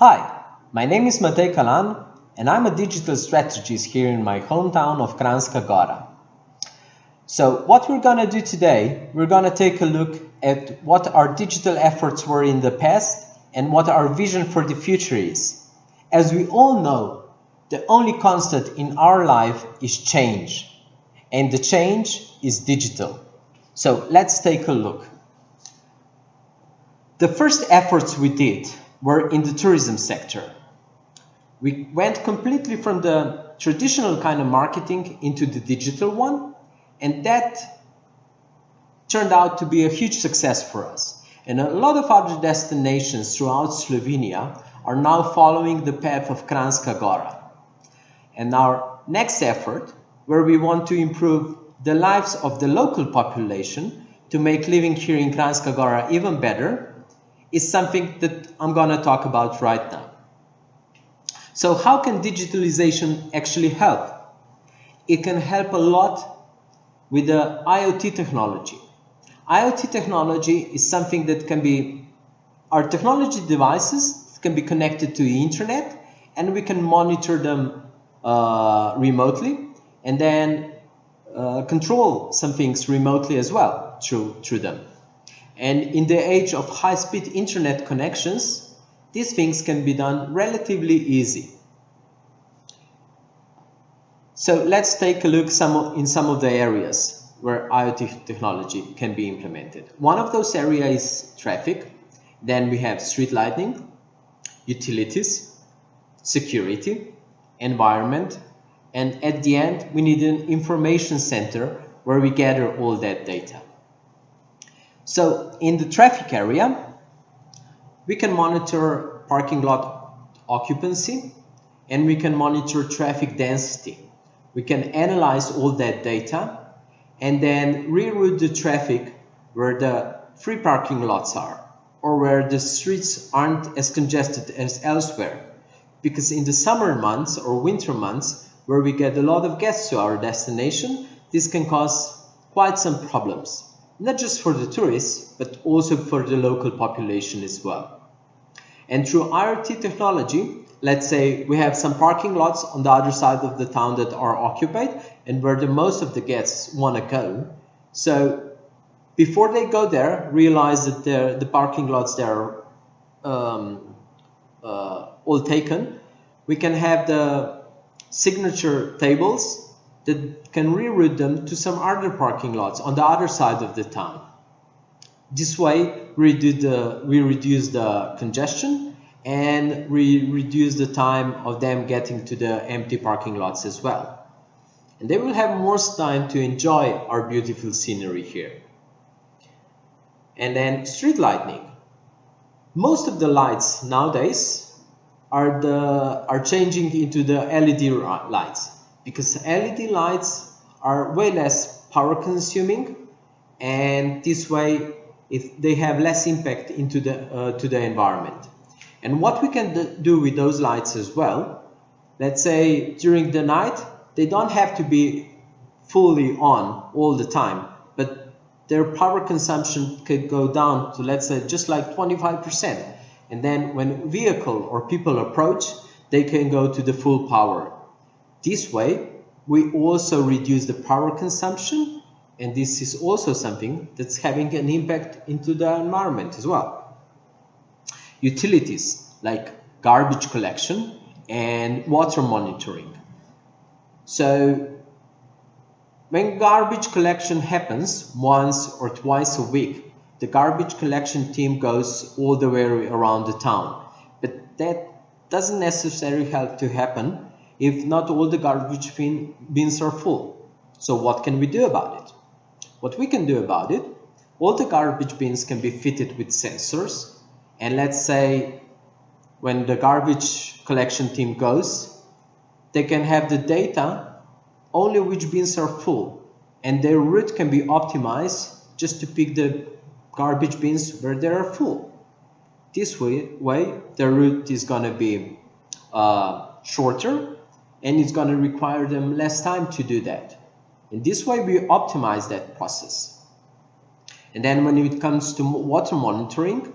Hi, my name is Matej Kalan and I'm a digital strategist here in my hometown of Kranjska Gora. So what we're going to do today, we're going to take a look at what our digital efforts were in the past and what our vision for the future is. As we all know, the only constant in our life is change, and the change is digital. So let's take a look. The first efforts we did were in the tourism sector. We went completely from the traditional kind of marketing into the digital one, and that turned out to be a huge success for us. And a lot of other destinations throughout Slovenia are now following the path of Kranjska Gora. And our next effort, where we want to improve the lives of the local population to make living here in Kranjska Gora even better, is something that I'm going to talk about right now. So how can digitalization actually help? It can help a lot with the IoT technology. IoT technology is something that can be, our technology devices can be connected to the internet, and we can monitor them remotely, and then control some things remotely as well through them. And in the age of high-speed internet connections, these things can be done relatively easy. So let's take a look in some of the areas where IoT technology can be implemented. One of those areas is traffic. Then we have street lighting, utilities, security, environment, and at the end we need an information center where we gather all that data. So in the traffic area, we can monitor parking lot occupancy, and we can monitor traffic density. We can analyze all that data and then reroute the traffic where the free parking lots are, or where the streets aren't as congested as elsewhere. Because in the summer months or winter months, where we get a lot of guests to our destination, this can cause quite some problems. Not just for the tourists, but also for the local population as well. And through IoT technology, let's say we have some parking lots on the other side of the town that are occupied and where most of the guests want to go. So before they go there, realize that the parking lots there are all taken, we can have the signature tables that can reroute them to some other parking lots on the other side of the town. This way, we reduce the congestion and we reduce the time of them getting to the empty parking lots as well. And they will have more time to enjoy our beautiful scenery here. And then street lighting. Most of the lights nowadays are changing into the LED lights, because LED lights are way less power consuming, and this way they have less impact into to the environment. And what we can do with those lights as well, let's say during the night, they don't have to be fully on all the time, but their power consumption could go down to, let's say, just like 25%. And then when vehicle or people approach, they can go to the full power. This way, we also reduce the power consumption, and this is also something that's having an impact into the environment as well. Utilities like garbage collection and water monitoring. So when garbage collection happens once or twice a week, the garbage collection team goes all the way around the town. But that doesn't necessarily have to happen if not all the garbage bins are full. So what can we do about it? What we can do about it, all the garbage bins can be fitted with sensors, and let's say when the garbage collection team goes, they can have the data only which bins are full, and their route can be optimized just to pick the garbage bins where they are full. This way the route is going to be shorter, and it's going to require them less time to do that. In this way, we optimize that process. And then when it comes to water monitoring,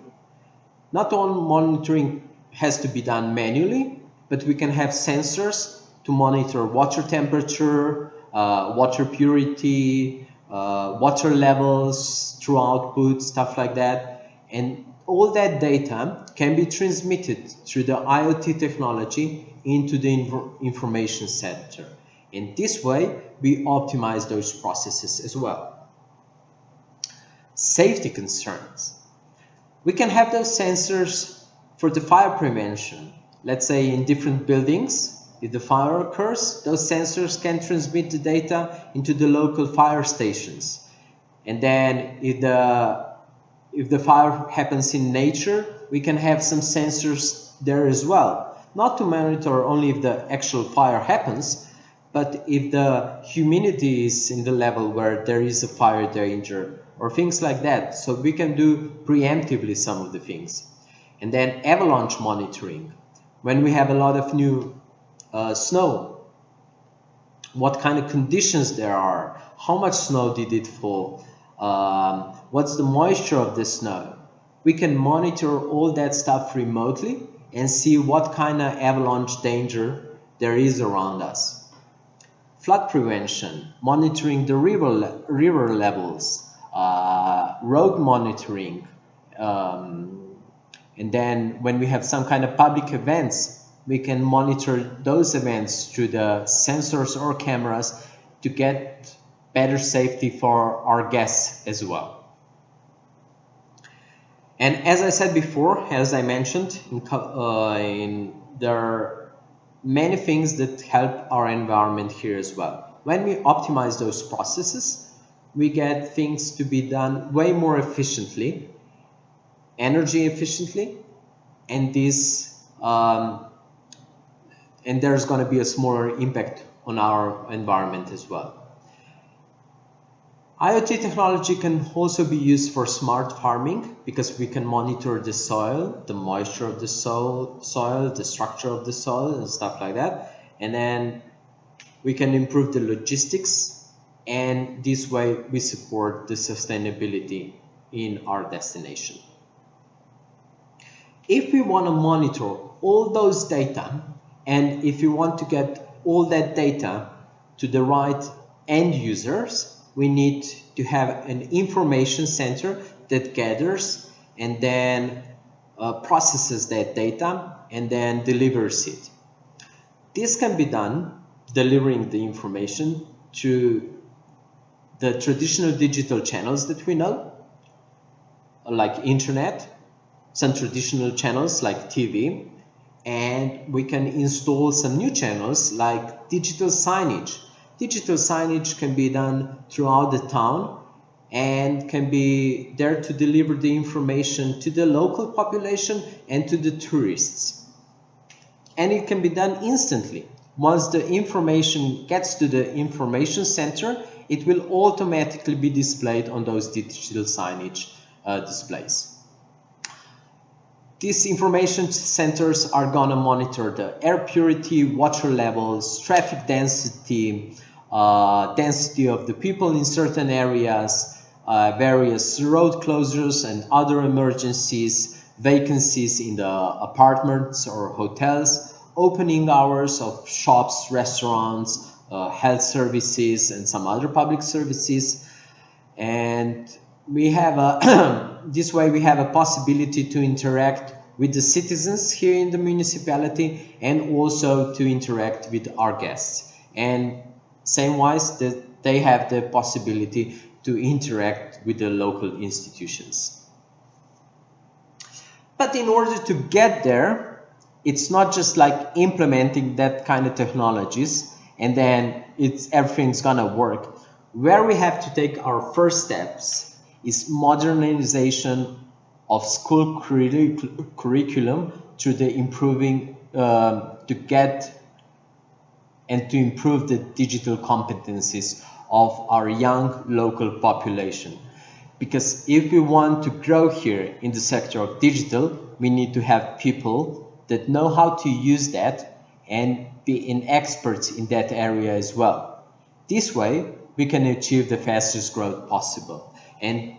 not only monitoring has to be done manually, but we can have sensors to monitor water temperature, water purity, water levels through output, stuff like that. And all that data can be transmitted through the IoT technology into the information center. And this way, we optimize those processes as well. Safety concerns. We can have those sensors for the fire prevention. Let's say in different buildings, if the fire occurs, those sensors can transmit the data into the local fire stations. And then if the fire happens in nature, we can have some sensors there as well. Not to monitor only if the actual fire happens, but if the humidity is in the level where there is a fire danger or things like that. So we can do preemptively some of the things. And then avalanche monitoring. When we have a lot of new snow, what kind of conditions there are, how much snow did it fall, what's the moisture of the snow. We can monitor all that stuff remotely and see what kind of avalanche danger there is around us. Flood prevention, monitoring the river levels, road monitoring, and then when we have some kind of public events, we can monitor those events through the sensors or cameras to get better safety for our guests as well. And as I said before, as I mentioned, there are many things that help our environment here as well. When we optimize those processes, we get things to be done way more efficiently, energy efficiently, and there's going to be a smaller impact on our environment as well. IoT technology can also be used for smart farming because we can monitor the soil, the moisture of the soil, the structure of the soil and stuff like that. And then we can improve the logistics, and this way we support the sustainability in our destination. If we want to monitor all those data, and if you want to get all that data to the right end users, we need to have an information center that gathers and then processes that data and then delivers it. This can be done delivering the information through the traditional digital channels that we know, like internet, some traditional channels like TV, and we can install some new channels like digital signage. Digital signage can be done throughout the town and can be there to deliver the information to the local population and to the tourists. And it can be done instantly. Once the information gets to the information center, it will automatically be displayed on those digital signage displays. These information centers are going to monitor the air purity, water levels, traffic density, density of the people in certain areas, various road closures and other emergencies, vacancies in the apartments or hotels, opening hours of shops, restaurants, health services, and some other public services. And we have this way we have a possibility to interact with the citizens here in the municipality and also to interact with our guests. And same wise that they have the possibility to interact with the local institutions. But in order to get there, it's not just like implementing that kind of technologies and then everything's gonna work. Where we have to take our first steps is modernization of school curriculum through the improving to get and to improve the digital competencies of our young local population. Because if we want to grow here in the sector of digital, we need to have people that know how to use that and be an expert in that area as well. This way, we can achieve the fastest growth possible. And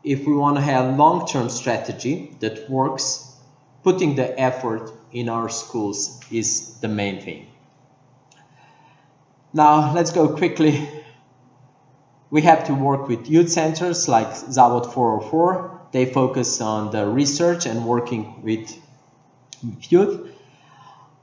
if we want to have long-term strategy that works putting the effort in our schools is the main thing. Now let's go quickly. We have to work with youth centers like Zavod 404. They focus on the research and working with youth.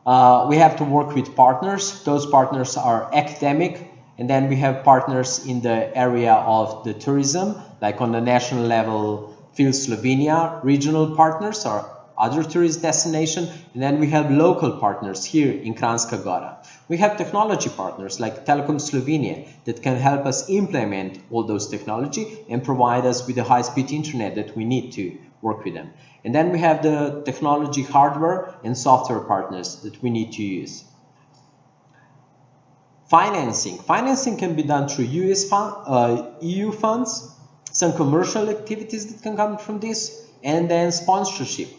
We have to work with partners. Those partners are academic, and then we have partners in the area of the tourism, like on the national level, Feel Slovenia, regional partners or other tourist destination, and then we have local partners here in Kranjska Gora. We have technology partners like Telekom Slovenia that can help us implement all those technology and provide us with the high-speed internet that we need to work with them. And then we have the technology hardware and software partners that we need to use. Financing. Financing can be done through EU funds, some commercial activities that can come from this, and then sponsorship.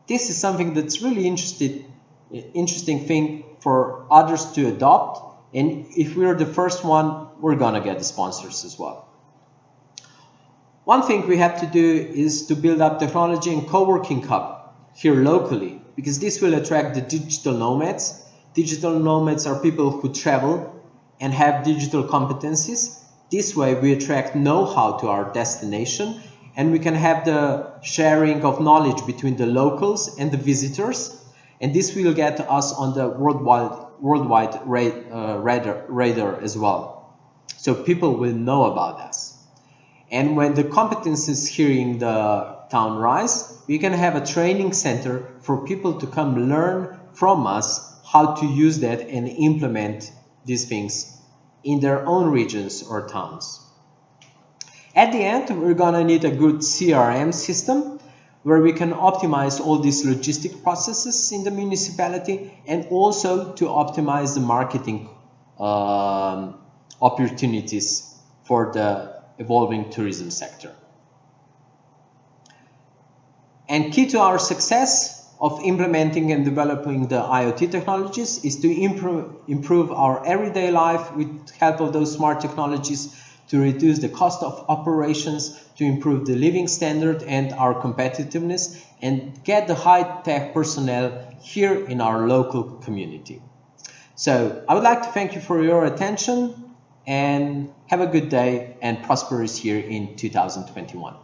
This is something that's really interesting thing for others to adopt, and if we're the first one, we're gonna get the sponsors as well. One thing we have to do is to build up technology and co-working hub here locally, because this will attract the digital nomads. Digital nomads are people who travel and have digital competencies. This way we attract know-how to our destination, and we can have the sharing of knowledge between the locals and the visitors, and this will get us on the worldwide radar as well. So people will know about us. And when the competencies here in the town rise, we can have a training center for people to come learn from us how to use that and implement these things in their own regions or towns. At the end, we're gonna need a good CRM system where we can optimize all these logistic processes in the municipality, and also to optimize the marketing opportunities for the evolving tourism sector. And key to our success of implementing and developing the IoT technologies is to improve our everyday life with help of those smart technologies, to reduce the cost of operations, to improve the living standard and our competitiveness, and get the high-tech personnel here in our local community. So I would like to thank you for your attention, and have a good day and prosperous year in 2021.